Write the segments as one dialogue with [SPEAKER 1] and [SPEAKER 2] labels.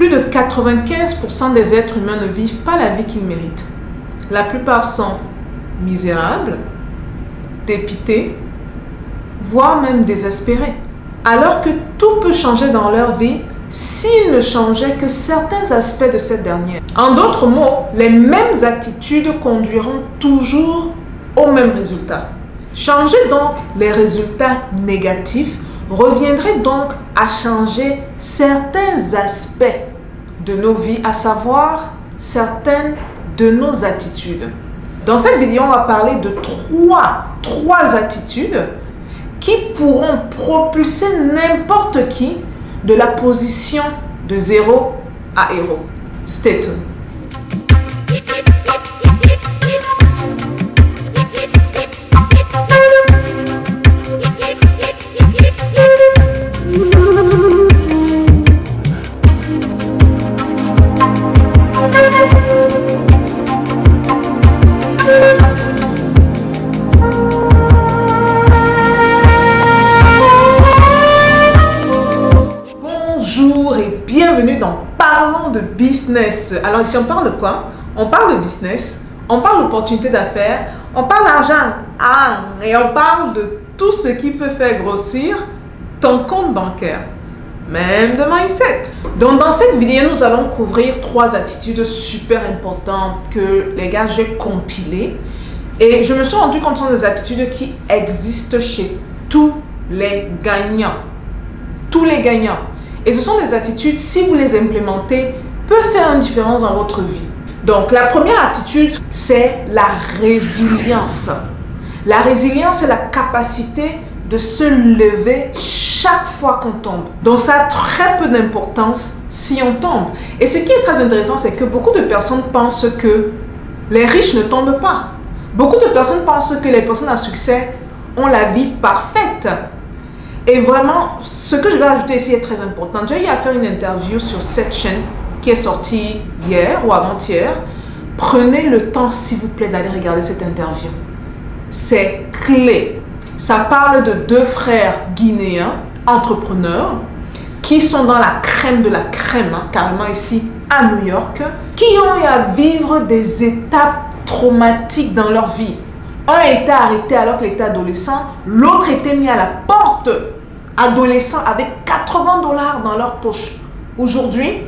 [SPEAKER 1] Plus de 95% des êtres humains ne vivent pas la vie qu'ils méritent. La plupart sont misérables, dépités, voire même désespérés. Alors que tout peut changer dans leur vie s'ils ne changeaient que certains aspects de cette dernière. En d'autres mots, les mêmes attitudes conduiront toujours au même résultat. Changer donc les résultats négatifs reviendrait donc à changer certains aspects de nos vies, à savoir certaines de nos attitudes. Dans cette vidéo, on va parler de trois attitudes qui pourront propulser n'importe qui de la position de 0 à héros. Stay tuned. Parlons de business. Alors ici on parle de quoi? On parle de business, on parle d'opportunités d'affaires, on parle d'argent et on parle de tout ce qui peut faire grossir ton compte bancaire, même de mindset. Donc dans cette vidéo, nous allons couvrir 3 attitudes super importantes que les gars j'ai compilées et je me suis rendu compte que ce sont des attitudes qui existent chez tous les gagnants. Tous les gagnants. Et ce sont des attitudes, si vous les implémentez, peuvent faire une différence dans votre vie. Donc, la première attitude, c'est la résilience. La résilience, c'est la capacité de se lever chaque fois qu'on tombe. Donc, ça a très peu d'importance si on tombe. Et ce qui est très intéressant, c'est que beaucoup de personnes pensent que les riches ne tombent pas. Beaucoup de personnes pensent que les personnes à succès ont la vie parfaite. Et vraiment, ce que je vais ajouter ici est très important. J'ai eu à faire une interview sur cette chaîne qui est sortie hier ou avant-hier. Prenez le temps, s'il vous plaît, d'aller regarder cette interview. C'est clé. Ça parle de 2 frères guinéens, entrepreneurs, qui sont dans la crème de la crème, carrément ici à New York, qui ont eu à vivre des étapes traumatiques dans leur vie. Un était arrêté alors qu'il était adolescent, l'autre était mis à la porte adolescent avec 80 $ dans leur poche. Aujourd'hui,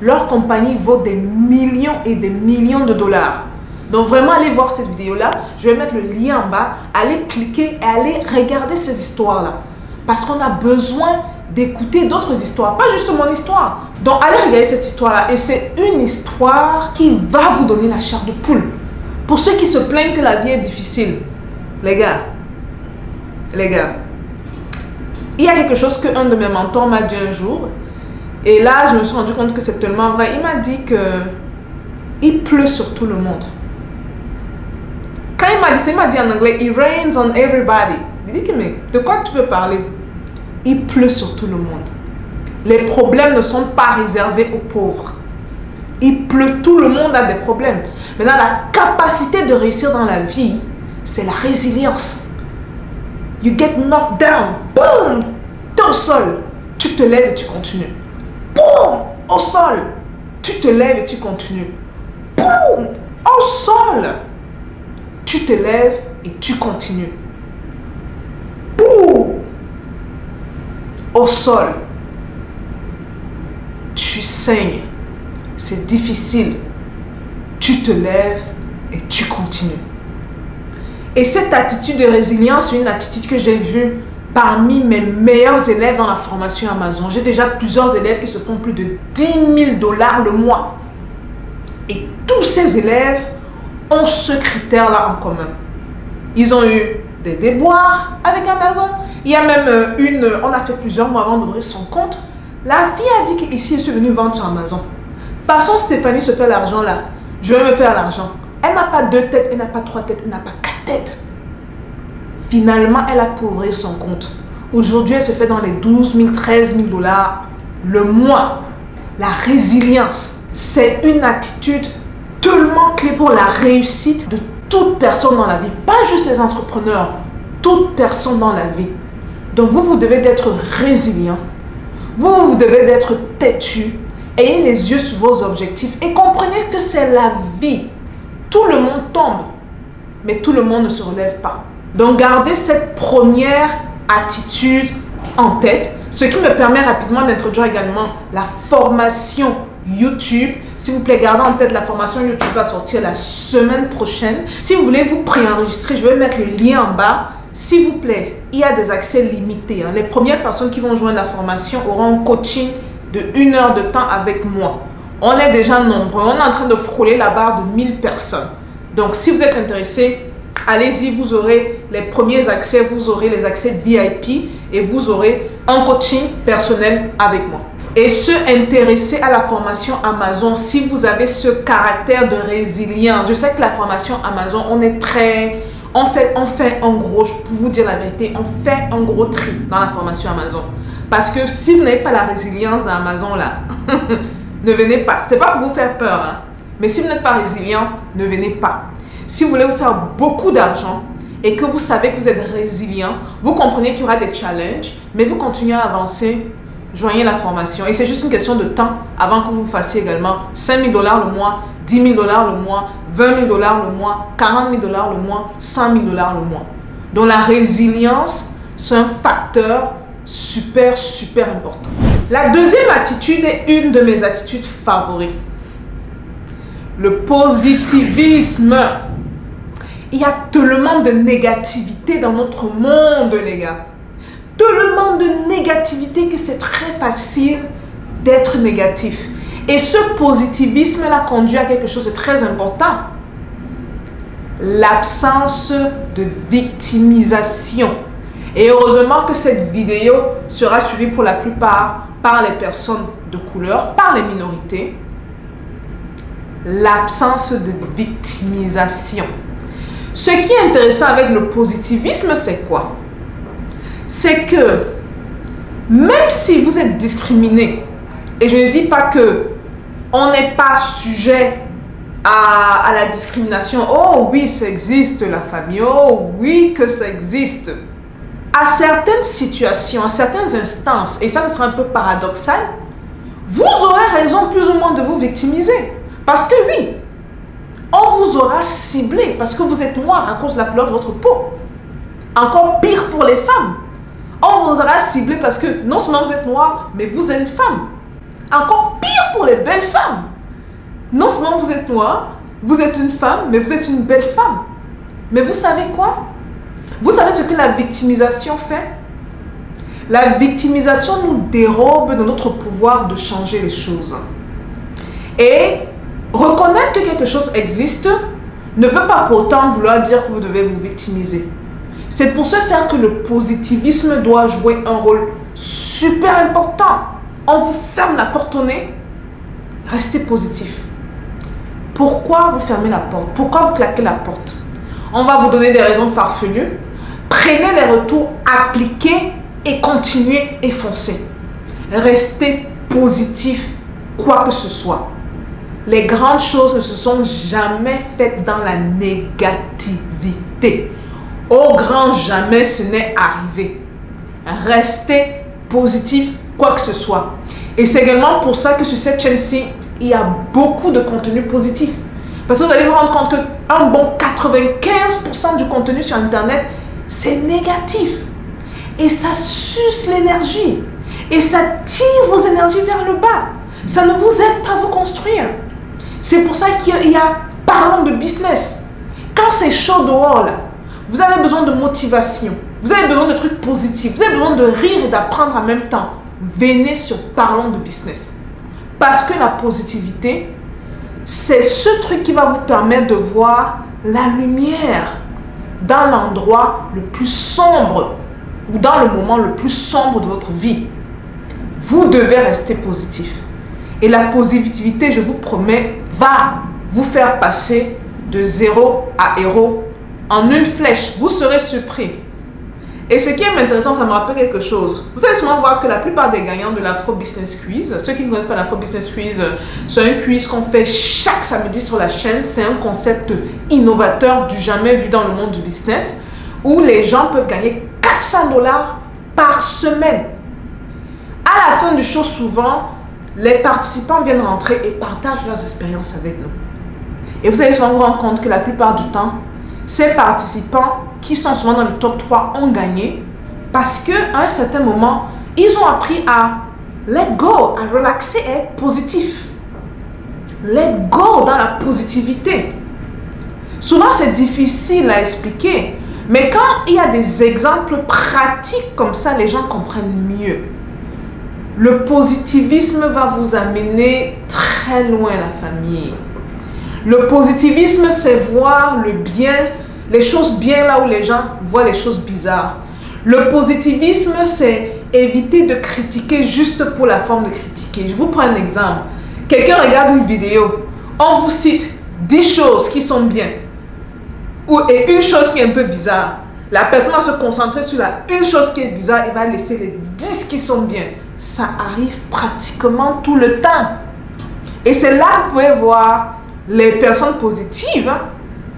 [SPEAKER 1] leur compagnie vaut des millions et des millions de dollars. Donc vraiment, allez voir cette vidéo-là. Je vais mettre le lien en bas. Allez cliquer et allez regarder ces histoires-là. Parce qu'on a besoin d'écouter d'autres histoires, pas juste mon histoire. Donc allez regarder cette histoire-là. Et c'est une histoire qui va vous donner la chair de poule. Pour ceux qui se plaignent que la vie est difficile, les gars, il y a quelque chose qu'un de mes mentors m'a dit un jour. Et là, je me suis rendu compte que c'est tellement vrai. Il m'a dit qu'il pleut sur tout le monde. Quand il m'a dit ça, il m'a dit en anglais, it rains on everybody. Il dit que, mais de quoi tu veux parler? Il pleut sur tout le monde. Les problèmes ne sont pas réservés aux pauvres. Il pleut, tout le monde a des problèmes. Maintenant, la capacité de réussir dans la vie, c'est la résilience. You get knocked down. Boom! Tu es au sol. Tu te lèves et tu continues. Boum! Au sol. Tu te lèves et tu continues. Boum! Au sol. Tu te lèves et tu continues. Boum! Au sol. Tu saignes. C'est difficile. Tu te lèves et tu continues. Et cette attitude de résilience, c'est une attitude que j'ai vue parmi mes meilleurs élèves dans la formation Amazon. J'ai déjà plusieurs élèves qui se font plus de 10 000 $ le mois. Et tous ces élèves ont ce critère-là en commun. Ils ont eu des déboires avec Amazon. Il y a même on a fait plusieurs mois avant d'ouvrir son compte. La fille a dit qu'ici, je suis venue vendre sur Amazon. Façon Stéphanie se fait l'argent là. Je vais me faire l'argent. Elle n'a pas 2 têtes, elle n'a pas 3 têtes, elle n'a pas 4 têtes. Finalement, elle a pu ouvrir son compte. Aujourd'hui, elle se fait dans les 12 000, 13 000 $ le mois. La résilience, c'est une attitude tellement clé pour la réussite de toute personne dans la vie. Pas juste les entrepreneurs, toute personne dans la vie. Donc vous devez être résilient. Vous devez être têtu. Ayez les yeux sur vos objectifs et comprenez que c'est la vie. Tout le monde tombe, mais tout le monde ne se relève pas. Donc gardez cette première attitude en tête, ce qui me permet rapidement d'introduire également la formation YouTube. S'il vous plaît, gardez en tête, la formation YouTube va sortir la semaine prochaine. Si vous voulez vous préenregistrer, je vais mettre le lien en bas. S'il vous plaît, il y a des accès limités. Les premières personnes qui vont joindre la formation auront un coaching de 1 heure de temps avec moi. On est déjà nombreux. On est en train de frôler la barre de 1000 personnes. Donc, si vous êtes intéressé, allez-y. Vous aurez les premiers accès. Vous aurez les accès VIP et vous aurez un coaching personnel avec moi. Et ceux intéressés à la formation Amazon, si vous avez ce caractère de résilience, je sais que la formation Amazon, on est très... On fait un gros, pour vous dire la vérité, on fait un gros tri dans la formation Amazon. Parce que si vous n'avez pas la résilience d'Amazon là, ne venez pas. C'est pas pour vous faire peur, hein. Mais si vous n'êtes pas résilient, ne venez pas. Si vous voulez vous faire beaucoup d'argent et que vous savez que vous êtes résilient, vous comprenez qu'il y aura des challenges, mais vous continuez à avancer, joignez la formation. Et c'est juste une question de temps avant que vous fassiez également 5 000 $ le mois, 10 000 $ le mois, 20 000 $ le mois, 40 000 $ le mois, 100 000 $ le mois. Donc la résilience, c'est un facteur super important. La deuxième attitude est une de mes attitudes favorites. Le positivisme. Il y a tellement de négativité dans notre monde, les gars. Tellement de négativité que c'est très facile d'être négatif. Et ce positivisme-là conduit à quelque chose de très important. L'absence de victimisation. Et heureusement que cette vidéo sera suivie pour la plupart par les personnes de couleur, par les minorités. L'absence de victimisation. Ce qui est intéressant avec le positivisme, c'est quoi? C'est que même si vous êtes discriminé, et je ne dis pas que on n'est pas sujet à la discrimination. Oh oui, ça existe la famille. Oh oui que ça existe. À certaines situations, à certaines instances, et ça ce sera un peu paradoxal, vous aurez raison plus ou moins de vous victimiser. Parce que oui, on vous aura ciblé parce que vous êtes noir à cause de la couleur de votre peau. Encore pire pour les femmes. On vous aura ciblé parce que non seulement vous êtes noir, mais vous êtes une femme. Encore pire pour les belles femmes. Non seulement vous êtes noir, vous êtes une femme, mais vous êtes une belle femme. Mais vous savez quoi? Vous savez ce que la victimisation fait? La victimisation nous dérobe de notre pouvoir de changer les choses. Et reconnaître que quelque chose existe ne veut pas pour autant vouloir dire que vous devez vous victimiser. C'est pour ce faire que le positivisme doit jouer un rôle super important. On vous ferme la porte au nez, restez positif. Pourquoi vous fermez la porte? Pourquoi vous claquez la porte? On va vous donner des raisons farfelues. Prenez les retours, appliquez et continuez et foncez. Restez positif, quoi que ce soit. Les grandes choses ne se sont jamais faites dans la négativité. Au grand jamais ce n'est arrivé. Restez positif, quoi que ce soit. Et c'est également pour ça que sur cette chaîne-ci, il y a beaucoup de contenu positif. Parce que vous allez vous rendre compte qu'un bon 95% du contenu sur Internet, c'est négatif. Et ça suce l'énergie. Et ça tire vos énergies vers le bas. Ça ne vous aide pas à vous construire. C'est pour ça qu'il y a parlons de business. Quand c'est chaud dehors, là, vous avez besoin de motivation. Vous avez besoin de trucs positifs. Vous avez besoin de rire et d'apprendre en même temps. Venez sur parlons de business. Parce que la positivité, c'est ce truc qui va vous permettre de voir la lumière dans l'endroit le plus sombre ou dans le moment le plus sombre de votre vie. Vous devez rester positif. Et la positivité, je vous promets, va vous faire passer de 0 à héros en une flèche. Vous serez surpris. Et ce qui est intéressant, ça me rappelle quelque chose. Vous allez sûrement voir que la plupart des gagnants de l'Afro Business Quiz, ceux qui ne connaissent pas l'Afro Business Quiz, c'est un quiz qu'on fait chaque samedi sur la chaîne. C'est un concept innovateur du jamais vu dans le monde du business, où les gens peuvent gagner 400 $ par semaine. À la fin du show, souvent, les participants viennent rentrer et partagent leurs expériences avec nous. Et vous allez souvent vous rendre compte que la plupart du temps, ces participants qui sont souvent dans le top 3 ont gagné parce qu'à un certain moment, ils ont appris à let go, à relaxer et être positif. Let go dans la positivité. Souvent, c'est difficile à expliquer, mais quand il y a des exemples pratiques comme ça, les gens comprennent mieux. Le positivisme va vous amener très loin, la famille. Le positivisme, c'est voir le bien, les choses bien là où les gens voient les choses bizarres. Le positivisme, c'est éviter de critiquer juste pour la forme de critiquer. Je vous prends un exemple. Quelqu'un regarde une vidéo, on vous cite 10 choses qui sont bien et une chose qui est un peu bizarre. La personne va se concentrer sur la une chose qui est bizarre et va laisser les 10 qui sont bien. Ça arrive pratiquement tout le temps. Et c'est là que vous pouvez voir les personnes positives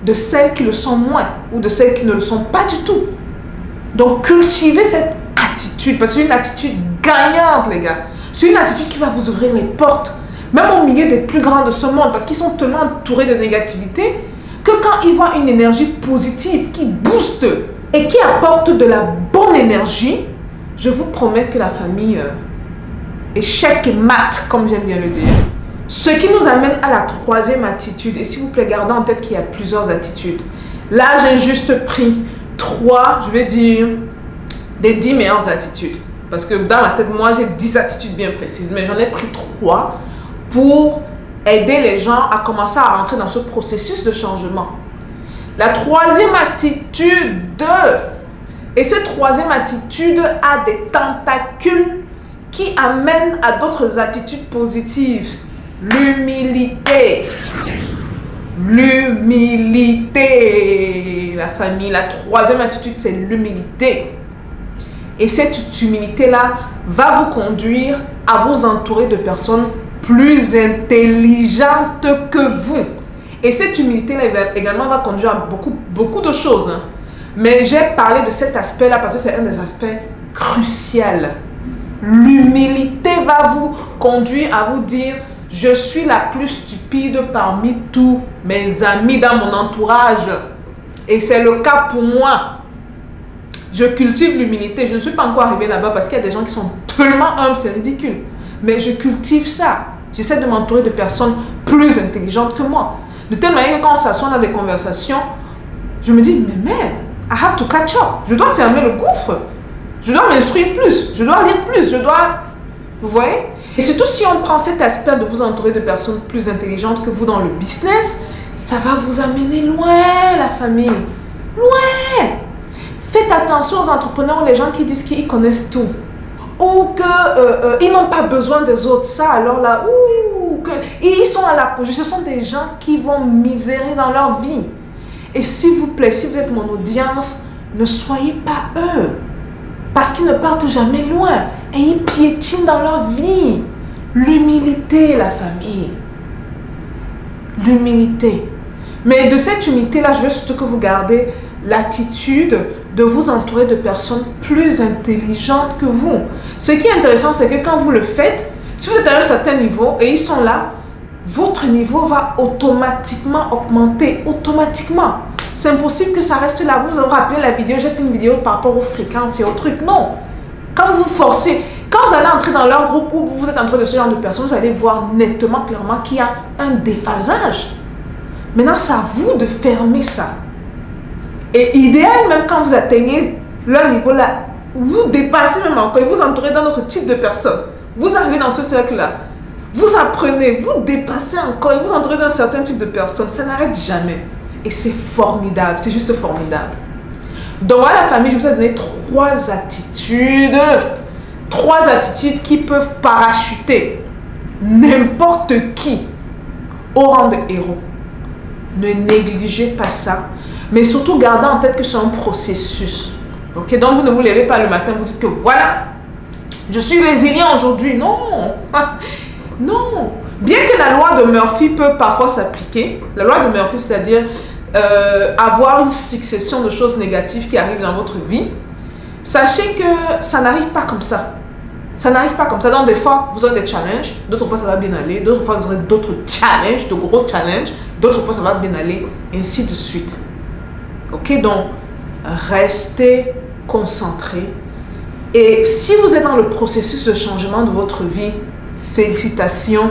[SPEAKER 1] de celles qui le sont moins ou de celles qui ne le sont pas du tout. Donc cultivez cette attitude parce que c'est une attitude gagnante, les gars. C'est une attitude qui va vous ouvrir les portes, même au milieu des plus grands de ce monde, parce qu'ils sont tellement entourés de négativité que quand ils voient une énergie positive qui booste et qui apporte de la bonne énergie, je vous promets que la famille échec et mat, comme j'aime bien le dire. Ce qui nous amène à la troisième attitude, et s'il vous plaît, gardez en tête qu'il y a plusieurs attitudes. Là, j'ai juste pris 3, je vais dire, des 10 meilleures attitudes. Parce que dans ma tête, moi, j'ai 10 attitudes bien précises, mais j'en ai pris 3 pour aider les gens à commencer à rentrer dans ce processus de changement. La troisième attitude, et cette troisième attitude a des tentacules qui amènent à d'autres attitudes positives. L'humilité. L'humilité. La famille, la troisième attitude, c'est l'humilité. Et cette humilité-là va vous conduire à vous entourer de personnes plus intelligentes que vous. Et cette humilité-là également va conduire à beaucoup de choses. Hein. Mais j'ai parlé de cet aspect-là parce que c'est un des aspects cruciaux. L'humilité va vous conduire à vous dire « Je suis la plus stupide parmi tous mes amis dans mon entourage. » Et c'est le cas pour moi. Je cultive l'humilité. Je ne suis pas encore arrivée là-bas parce qu'il y a des gens qui sont tellement humbles, c'est ridicule. Mais je cultive ça. J'essaie de m'entourer de personnes plus intelligentes que moi. De telle manière que quand on s'assoit dans des conversations, je me dis, mais merde, I have to catch up. Je dois fermer le gouffre. Je dois m'instruire plus. Je dois lire plus. Je dois... Vous voyez? Et surtout si on prend cet aspect de vous entourer de personnes plus intelligentes que vous dans le business, ça va vous amener loin, la famille. Loin! Faites attention aux entrepreneurs, les gens qui disent qu'ils connaissent tout. Ou qu'ils n'ont pas besoin des autres. Ça, alors là, ils sont à l'apogée. Ce sont des gens qui vont misérer dans leur vie. Et s'il vous plaît, si vous êtes mon audience, ne soyez pas eux. Parce qu'ils ne partent jamais loin. Et ils piétinent dans leur vie. L'humilité, la famille. L'humilité. Mais de cette humilité-là, je veux surtout que vous gardez l'attitude de vous entourer de personnes plus intelligentes que vous. Ce qui est intéressant, c'est que quand vous le faites, si vous êtes à un certain niveau et ils sont là, votre niveau va automatiquement augmenter. Automatiquement. C'est impossible que ça reste là. Vous vous rappelez la vidéo, j'ai fait une vidéo par rapport aux fréquences et aux trucs. Non. Quand vous forcez, quand vous allez entrer dans leur groupe ou vous êtes entouré de ce genre de personnes, vous allez voir nettement, clairement qu'il y a un déphasage. Maintenant, c'est à vous de fermer ça. Et idéal, même quand vous atteignez leur niveau là, vous dépassez même encore et vous entourez dans notre type de personnes. Vous arrivez dans ce cercle-là, vous apprenez, vous dépassez encore et vous entourez dans un certain type de personnes. Ça n'arrête jamais. Et c'est formidable, c'est juste formidable. Donc voilà la famille, je vous ai donné 3 attitudes. 3 attitudes qui peuvent parachuter n'importe qui au rang de héros. Ne négligez pas ça. Mais surtout, gardez en tête que c'est un processus. Ok, donc vous ne vous levez pas le matin, vous dites que voilà, je suis résilient aujourd'hui. Non. Non. Bien que la loi de Murphy peut parfois s'appliquer, la loi de Murphy, c'est-à-dire avoir une succession de choses négatives qui arrivent dans votre vie, sachez que ça n'arrive pas comme ça. Ça n'arrive pas comme ça. Donc, des fois, vous aurez des challenges. D'autres fois, ça va bien aller. D'autres fois, vous aurez d'autres challenges, de gros challenges. D'autres fois, ça va bien aller. Ainsi de suite. Ok? Donc, restez concentrés. Et si vous êtes dans le processus de changement de votre vie, félicitations.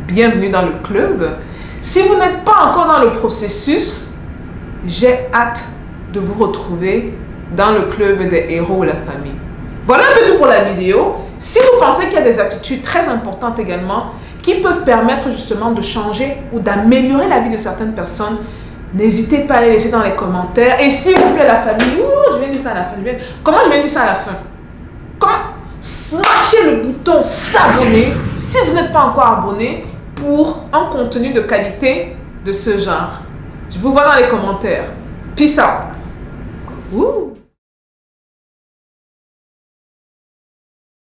[SPEAKER 1] Bienvenue dans le club. Si vous n'êtes pas encore dans le processus, j'ai hâte de vous retrouver dans le club des héros de la famille. Voilà un peu tout pour la vidéo. Si vous pensez qu'il y a des attitudes très importantes également qui peuvent permettre justement de changer ou d'améliorer la vie de certaines personnes, n'hésitez pas à les laisser dans les commentaires. Et si vous plaît la famille, je viens de dire ça à la fin. Comment je viens de dire ça à la fin? Comment? Smashez le bouton s'abonner si vous n'êtes pas encore abonné pour un contenu de qualité de ce genre. Je vous vois dans les commentaires. Peace out. Woo.